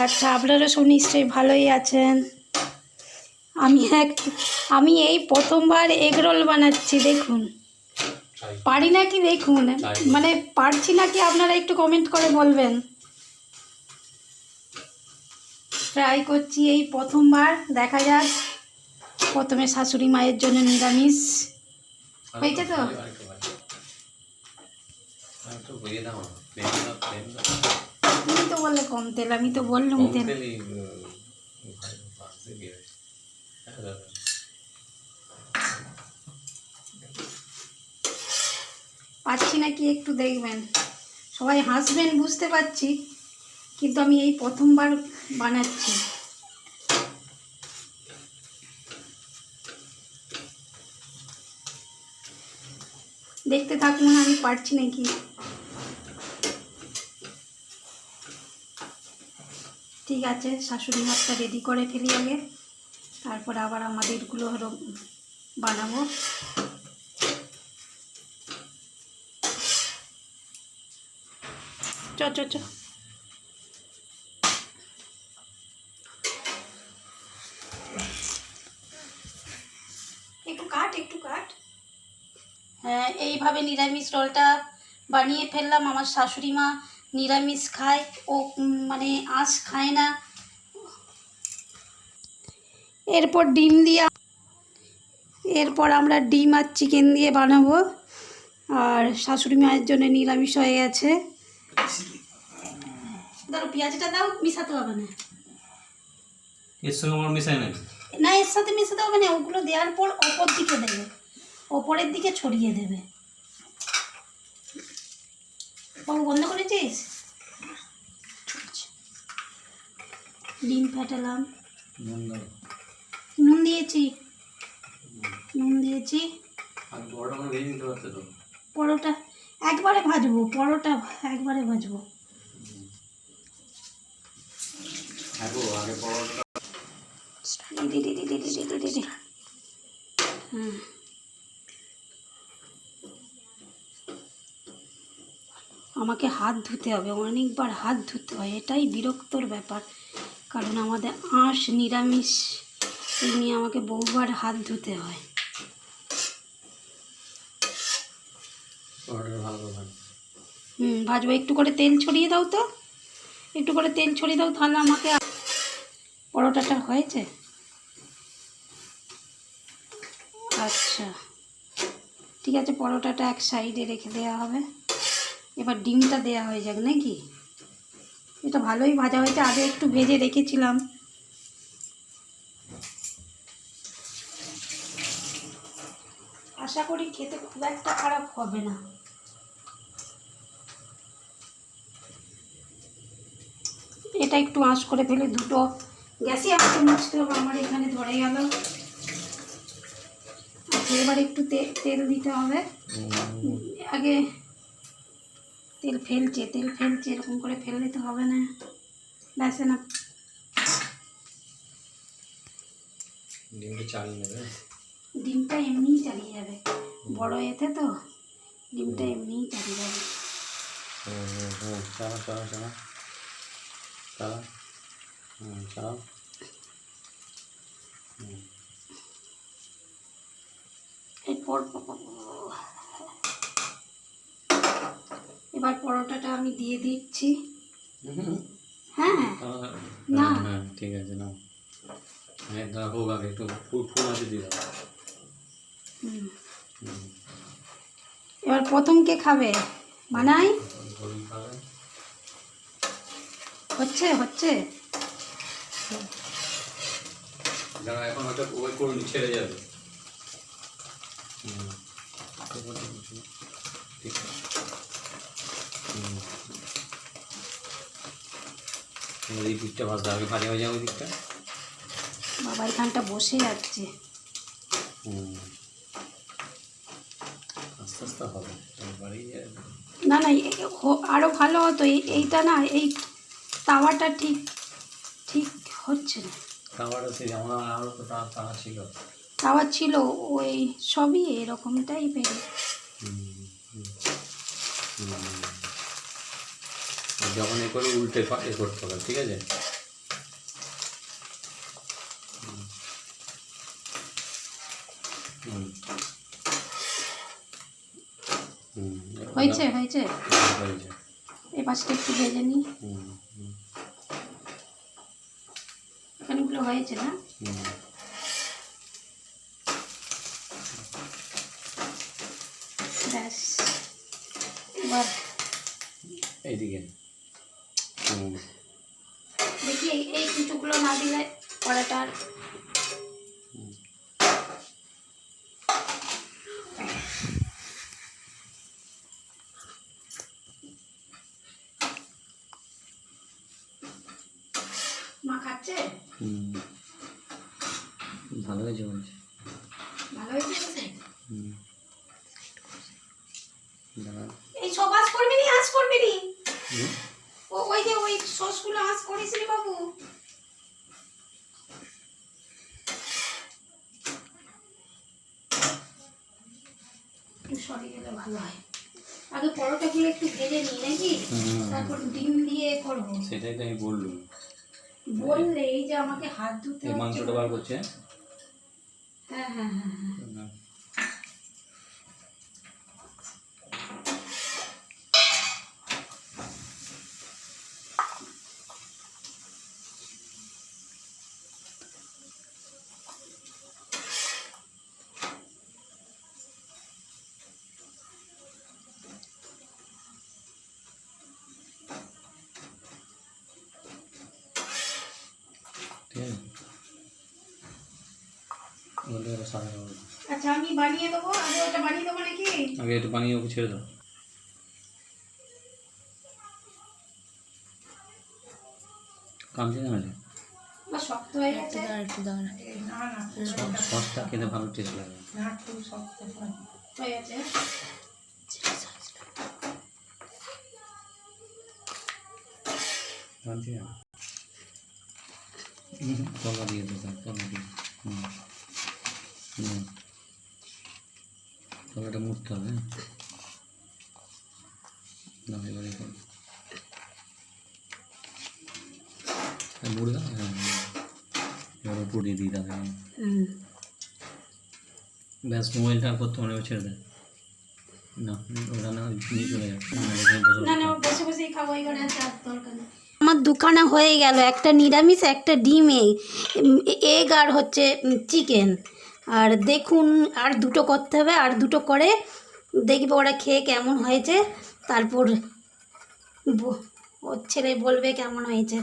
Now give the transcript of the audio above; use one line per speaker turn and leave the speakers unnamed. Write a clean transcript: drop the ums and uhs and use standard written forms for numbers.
আচ্ছা, আপনারা সব নিশ্চয়ই ভালোই আছেন। আমি এই প্রথমবার এগ রোল বানাচ্ছি। দেখুন পারি নাকি, দেখুন মানে পারছি নাকি আপনারা একটু কমেন্ট করে বলবেন। ট্রাই করছি এই প্রথমবার, দেখা যাক। প্রথমে শাশুড়ি মায়ের জন্য নিরামিষ হয়েছে তো। তুমি তো বললে কম তেল, আমি তো বললাম তেল। পাচ্ছি নাকি একটু দেখবেন, সবাই হাসবেন বুঝতে পারছি, কিন্তু আমি এই প্রথমবার বানাচ্ছি। দেখতে থাকুন আমি পারছি নাকি। ঠিক আছে, শাশুড়ি মাছটা রেডি করে ফেলি আগে, তারপর আবার আমাদেরগুলো বানাবো। চ চ চ একটু কাট। হ্যাঁ, এইভাবে নিরামিষ রোলটা বানিয়ে ফেললাম। আমার শাশুড়ি মা নিরামিষ খায়, ও মানে আঁশ খায় না। এরপর আমরা ডিম আর চিকেন দিয়ে বানাবো। আর শাশুড়ি মায়ের জন্য নিরামিষ হয়ে গেছে। ধরো পেঁয়াজটা দাও, মিশাতে হবে না।
এর সঙ্গে আমার মিশাই না,
না এর সাথে মেশাতে হবে না, ওগুলো দেওয়ার পর অপর দিকে দেবে, ওপরের দিকে ছড়িয়ে দেবে। বাবু বন্ধ করেছিস? ডিম ফাটালাম, নুন দিয়েছি। পরোটা একবারে ভাজবো, আমাকে হাত ধুতে হবে, অনেকবার হাত ধুতে হয়, এটাই বিরক্তর ব্যাপার। কারণ আমাদের আঁশ নিরামিষ, এই নিয়ে আমাকে বহুবার হাত ধুতে হয়। ভাজবো। একটু করে তেল ছড়িয়ে দাও তো, তাহলে আমাকে। পরোটাটা হয়েছে? আচ্ছা ঠিক আছে, পরোটাটা এক সাইডে রেখে দেওয়া হবে। এবার ডিমটা দেওয়া হয়ে যাক নাকি। এটা ভালোই ভাজা হয়েছে, আগে একটু ভেজে রেখেছিলাম। আশা করি খেতে খুব একটা খারাপ হবে না। এটা একটু আঁচ করে ফেলে, দুটো গ্যাসই আমাকে মুছতে হবে, আমার এখানে ধরে গেল। আচ্ছা, এবার একটু তেল দিতে হবে। আগে তেল ফেলছে, এরকম করে ফেললে তো হবে না। ব্যাস না, ডিমটা এমনিই চালিয়ে যাবে, বড় এতে তো ডিমটা এমনিই চালিয়ে যাবে। এবার পরোটাটা আমি দিয়ে দিচ্ছি। হ্যাঁ না
ঠিক আছে, না হোক, আগে একটু ফুল আছে দিয়ে দাও।
এবার প্রথম কে খাবে বানাই? হচ্ছে
এখন একটা ওই করুন, ছেড়ে যাবে। ঠিক আছে, এই দিকটা ভাজতে হবে, ভাজা হয়ে যাবে ওই দিকটা।
বাবা এখানটা বসে যাচ্ছে।
আস্তে আস্তে হবে,
না আরো ভালো হতো। এইটা না, এই তাওয়াটা ঠিক হচ্ছে না।
তাওয়াটা সেই আমার আরও তো তাওয়া ছিল,
তাওয়া ছিল, ওই সবই এরকম টাইপের।
যখন এ করে উল্টে করতে হবে, ঠিক আছে।
হয়েছে হয়েছে
হয়েছে।
এই পাশটা একটু ভেজে নিই। এখানগুলো হয়েছে না? ব্যাস এবার
এইদিকে
দেখি এই কুচুগুলো না দিলে কড়াটার মা খাচ্ছে।
ভালো হয়েছে বলছে।
ভালো হয়েছে।
দাঁড়া।
এই সব আজ করবি নি, আজ করবি নি। ওই যে ওই সসগুলো আজ করিস নি বাবু। একটু সরে গেলে ভালো হয়। আগে পরোটাগুলো একটু ভেজে নিই নাকি, তারপর ডিম দিয়ে করবো।
সেটাই তো আমি বললুম।
বললে এই যে আমাকে হাত ধুতে
এই মাংসটা বার করছে।
হ্যাঁ হ্যাঁ হ্যাঁ হ্যাঁ।
ঠিক আছে। ওটা সাদা হবে।
আচ্ছা আমি বানিয়ে দেবো, আগে ওটা বানিয়ে দেবো নাকি?
আগে একটু বানিয়ে ওকে ছেড়ে দাও। কামছে না আছে।
বা শক্ত হয়ে গেছে।
সসটা খেতে ভালো টেস্ট লাগে।
হয়ে গেছে।
কামছে না। তলা দিয়ে দেবো, তলা দিয়ে। তলাটা মুড়তে হবে। না এবারে মুড়ে দাও। এবার উপর দিয়ে দিই তাকে। ব্যাস মোবাইলটা আর করতে মনে ছেড়ে দেয় না, ওটা না নিয়ে চলে যাচ্ছে।
না না বসে বসেই খাবো, এই করে চাপ দরকার নেই। আমার দোকানে হয়ে গেল একটা নিরামিষ, একটা ডিম এগ আর হচ্ছে চিকেন। আর দেখুন আর দুটো করতে হবে, আর দুটো করে দেখবো ওরা খেয়ে কেমন হয়েছে, তারপর ওর ছেলে বলবে কেমন হয়েছে।